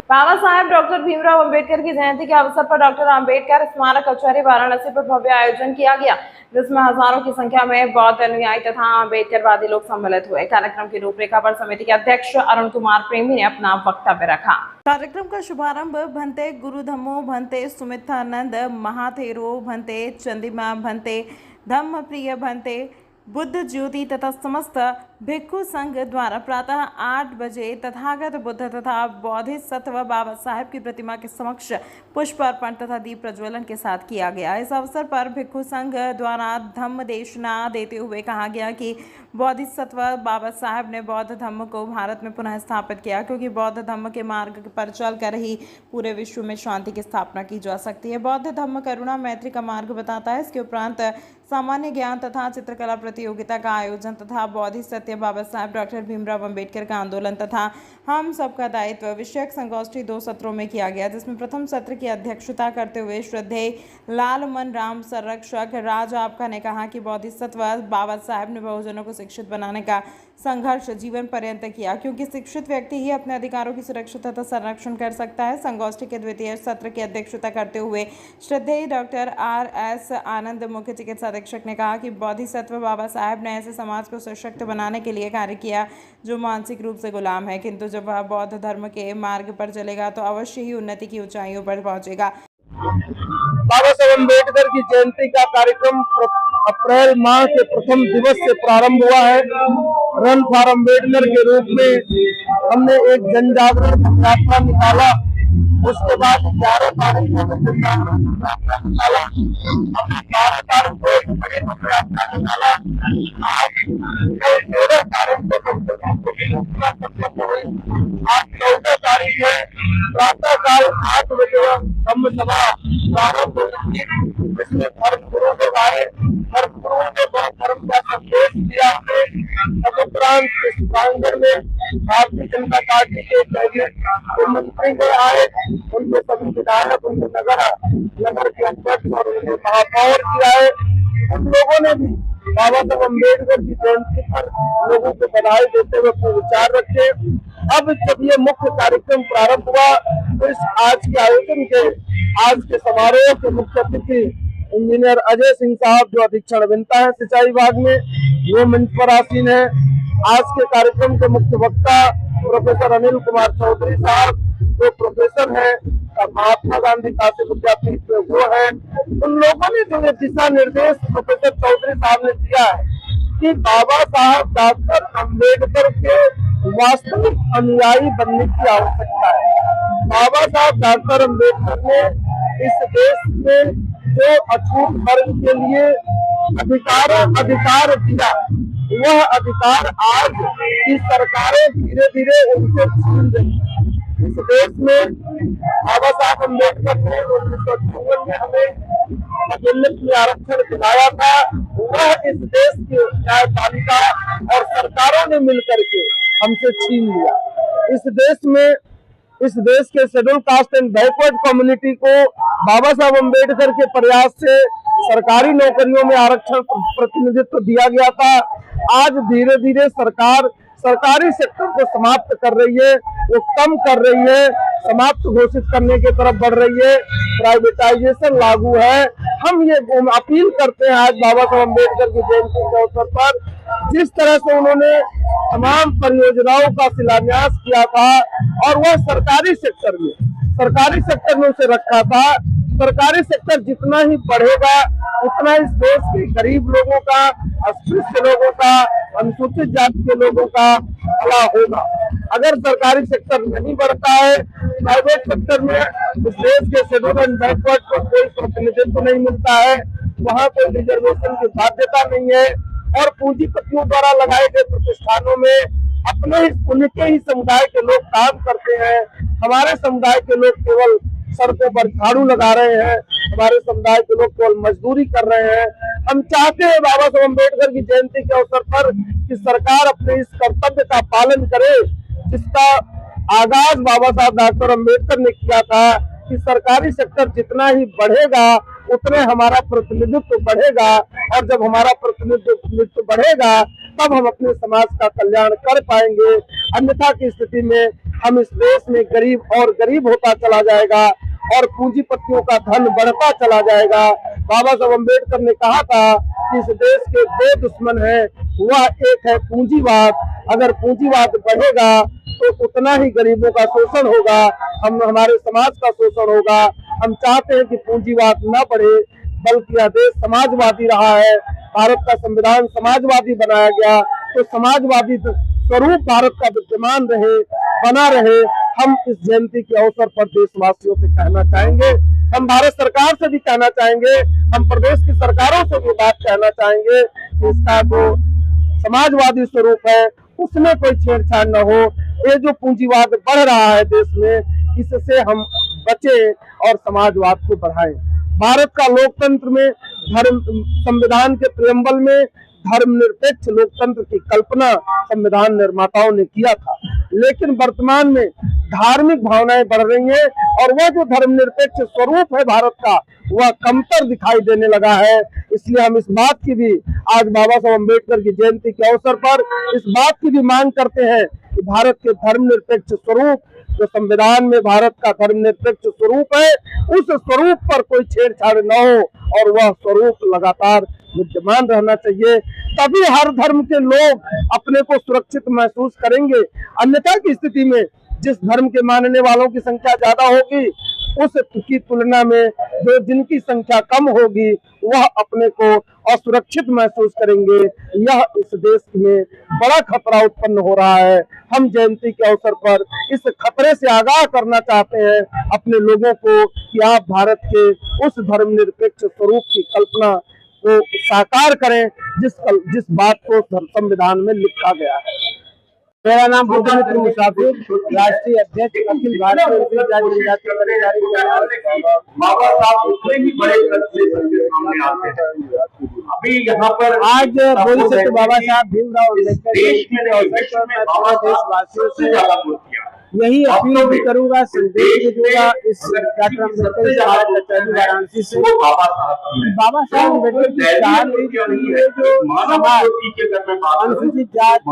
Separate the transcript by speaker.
Speaker 1: Baba Saheb doctor Bhimrao Ambedkar की जयंती के अवसर पर डॉक्टर अंबेडकर स्मारक कचहरी वाराणसी पर भव्य आयोजन किया गया, जिसमें हजारों की संख्या में बौद्ध अनुयायी तथा अंबेडकरवादी लोग सम्मिलित हुए। कार्यक्रम की रूपरेखा पर समिति के अध्यक्ष अरुण कुमार प्रेमी ने अपना वक्तव्य रखा। कार्यक्रम का शुभारंभ भंते गुरुधमो भंते सुमित्रानंद महाथेरो भंते चंदिमा भंते धम्म प्रिय भंते बुद्ध ज्योति तथा समस्त भिक्षु संघ द्वारा प्रातः 8 बजे तथागत बुद्ध तथा बोधिसत्व बाबा साहेब की प्रतिमा के समक्ष पुष्प अर्पण तथा दीप प्रज्वलन के साथ किया गया। इस अवसर पर भिक्षु संघ द्वारा धम्म देशना देते हुए कहा गया कि बोधिसत्व बाबा साहेब ने बौद्ध धर्म को भारत में पुनः स्थापित किया, क्योंकि बौद्ध धर्म के मार्ग पर चलकर ही पूरे विश्व में शांति की स्थापना की जा सकती है। बौद्ध धर्म करुणा मैत्री का मार्ग बताता है। इसके उपरांत सामान्य ज्ञान तथा चित्रकला प्रतियोगिता का आयोजन तथा बोधिसत्व बाबा साहेब डॉक्टर भीमराव अंबेडकर का आंदोलन तथा हम सबका दायित्व विषयक संगोष्ठी 2 सत्रों में किया गया, जिसमें प्रथम सत्र की अध्यक्षता करते हुए श्रद्धेय लालमन राम संरक्षक राज आपका ने कहा कि बोधिसत्व बाबा साहेब ने बहुजनों को शिक्षित बनाने का संघर्ष जीवन पर्यंत किया, क्योंकि शिक्षित व्यक्ति ही अपने अधिकारों की सुरक्षा तथा संरक्षण कर सकता है। संगोष्ठी के द्वितीय सत्र की अध्यक्षता करते हुए श्रद्धेय डॉक्टर RS आनंद मुख्य चिकित्सा अधीक्षक ने कहा कि बोधिसत्व बाबा साहेब ने ऐसे समाज को सशक्त बनाने के लिए कार्य किया जो मानसिक रूप से गुलाम है, किंतु जब वह बौद्ध धर्म के मार्ग पर चलेगा तो अवश्य ही उन्नति की ऊंचाइयों पर पहुंचेगा।
Speaker 2: बाबा साहेब अम्बेडकर की जयंती का कार्यक्रम अप्रैल माह के प्रथम दिवस से प्रारंभ हुआ है। रन फॉर अम्बेडकर के रूप में हमने एक जन जागरण यात्रा निकाला। उसके बाद 11 तारीख को निकाला, 12 तारीख को 13 तारीख को आज 14 तारीख है। प्रातः काल 8 बजे धम्म सभा प्रारंभ हुई। इसमें धर्म गुरु के आए, धर्म गुरु ने धर्म का संदेश दिया। तदुपरांत इस प्रांगण में भारतीय जनता पार्टी के कैबिनेट मंत्री में आए, उनके सभी विधायक, उनके नगर के अध्यक्ष और उनके महापौर भी आए। उन लोगों ने भी बाबा साहब अम्बेडकर की जयंती पर लोगों को बधाई देते हुए अपने विचार रखे। अब जब ये मुख्य कार्यक्रम प्रारंभ हुआ तो इस आज के आयोजन के आज के समारोह के मुख्य अतिथि इंजीनियर अजय सिंह साहब, जो अधीक्षण अभियंता है सिंचाई विभाग में, वो मंच पर आसीन है। आज के कार्यक्रम के मुख्य वक्ता प्रोफेसर अनिल कुमार चौधरी साहब, जो प्रोफेसर है महात्मा गांधी काशी विद्यापीठ में, वो है। उन लोगों ने जो दिशा निर्देश प्रोफेसर चौधरी साहब ने दिया है कि बाबा साहब डॉक्टर अम्बेडकर के वास्तविक अनुयायी बनने की आवश्यकता है। बाबा साहब डॉक्टर अम्बेडकर ने इस देश में जो अछूत वर्ग के लिए अधिकार दिया, वह अधिकार आज की सरकारें धीरे धीरे उनसे छीन रही है। इस देश में बाबा साहब अम्बेडकर ने 1958 में हमें अदलित में आरक्षण दिलाया था। वह इस देश की न्यायपालिका और सरकारों ने मिलकर के हमसे छीन लिया। इस देश के schedule caste and backward community को बाबा साहब अम्बेडकर के प्रयास से सरकारी नौकरियों में आरक्षण प्रतिनिधित्व दिया गया था। आज धीरे धीरे सरकार सरकारी सेक्टर को समाप्त कर रही है, वो कम कर रही है, समाप्त घोषित करने की तरफ बढ़ रही है। प्राइवेटाइजेशन लागू है। हम ये अपील करते हैं आज बाबा साहब अम्बेडकर की जयंती के अवसर पर, जिस तरह से उन्होंने तमाम परियोजनाओं का शिलान्यास किया था और वह सरकारी सेक्टर में उसे रखा था। सरकारी सेक्टर जितना ही बढ़ेगा उतना इस देश के गरीब लोगों का, अस्पृश्य लोगों का, अनुसूचित जाति के लोगों का भला होगा। अगर सरकारी सेक्टर नहीं बढ़ता है, प्राइवेट सेक्टर में इस देश के शेड्यूल एंड बैकवर्ड को कोई प्रतिनिधित्व नहीं मिलता है, वहाँ कोई रिजर्वेशन की बाध्यता नहीं है और पूंजीपतियों द्वारा लगाए गए प्रतिष्ठानों में उनके ही समुदाय के लोग काम करते हैं। हमारे समुदाय के लोग केवल सड़कों पर झाड़ू लगा रहे हैं, हमारे समुदाय के लोग केवल मजदूरी कर रहे हैं। हम चाहते हैं बाबा साहब अम्बेडकर की जयंती के अवसर पर कि सरकार अपने इस कर्तव्य का पालन करे, जिसका आगाज बाबा साहब डॉक्टर अम्बेडकर ने किया था कि सरकारी सेक्टर जितना ही बढ़ेगा उतने हमारा प्रतिनिधित्व बढ़ेगा, और जब हमारा प्रतिनिधित्व बढ़ेगा तब हम अपने समाज का कल्याण कर पाएंगे। अन्यथा की स्थिति में हम इस देश में गरीब और गरीब होता चला जाएगा और पूंजीपतियों का धन बढ़ता चला जाएगा। बाबा साहब अम्बेडकर ने कहा था कि इस देश के दो दुश्मन हैं, वह एक है पूंजीवाद। अगर पूंजीवाद बढ़ेगा तो उतना ही गरीबों का शोषण होगा, हमारे समाज का शोषण होगा। हम चाहते हैं कि पूंजीवाद न बढ़े, बल्कि यह देश समाजवादी रहा है। भारत का संविधान समाजवादी बनाया गया, तो समाजवादी स्वरूप भारत का विद्यमान रहे, बना रहे। हम इस जयंती के अवसर पर देशवासियों से कहना चाहेंगे, हम भारत सरकार से भी कहना चाहेंगे, हम प्रदेश की सरकारों से भी बात कहना चाहेंगे कि इसका जो समाजवादी स्वरूप है उसमें कोई छेड़छाड़ न हो। ये जो पूंजीवाद बढ़ रहा है देश में, इससे हम बचे और समाजवाद को बढ़ाएं। भारत का लोकतंत्र में धर्म, संविधान के प्रियम्बल में धर्मनिरपेक्ष लोकतंत्र की कल्पना संविधान निर्माताओं ने किया था, लेकिन वर्तमान में धार्मिक भावनाएं बढ़ रही हैं और वह जो धर्मनिरपेक्ष स्वरूप है भारत का, वह कमतर दिखाई देने लगा है। इसलिए हम इस बात की भी आज बाबा साहब अम्बेडकर की जयंती के अवसर पर इस बात की भी मांग करते हैं कि भारत के धर्मनिरपेक्ष स्वरूप, जो संविधान में भारत का धर्मनिरपेक्ष स्वरूप है, उस स्वरूप पर कोई छेड़छाड़ न हो और वह स्वरूप लगातार विद्यमान रहना चाहिए। तभी हर धर्म के लोग अपने को सुरक्षित महसूस करेंगे। अन्यथा की स्थिति में जिस धर्म के मानने वालों की संख्या ज्यादा होगी, उस की तुलना में जो जिनकी संख्या कम होगी वह अपने को असुरक्षित महसूस करेंगे। यह इस देश में बड़ा खतरा उत्पन्न हो रहा है। हम जयंती के अवसर पर इस खतरे से आगाह करना चाहते हैं अपने लोगों को कि आप भारत के उस धर्मनिरपेक्ष स्वरूप की कल्पना को साकार करें जिस बात को संविधान में लिखा गया है। मेरा नाम बुद्धमित्र मुसाफिर, राष्ट्रीय अध्यक्ष अखिल भारतीय जनजातीय कर्मचारी।
Speaker 3: बाबा साहब उतने ही बड़े कद से सबके सामने आते हैं। अभी यहाँ पर
Speaker 2: आज बोल सकते बाबा साहब भीमराव अम्बेडकर देशवासियों से यही अपील भी करूंगा, संदेश भी दूंगा इस डॉक्टर अम्बेडकर वाराणसी से। बाबा साहब अम्बेडकर की चार जो अनुसूचित जाति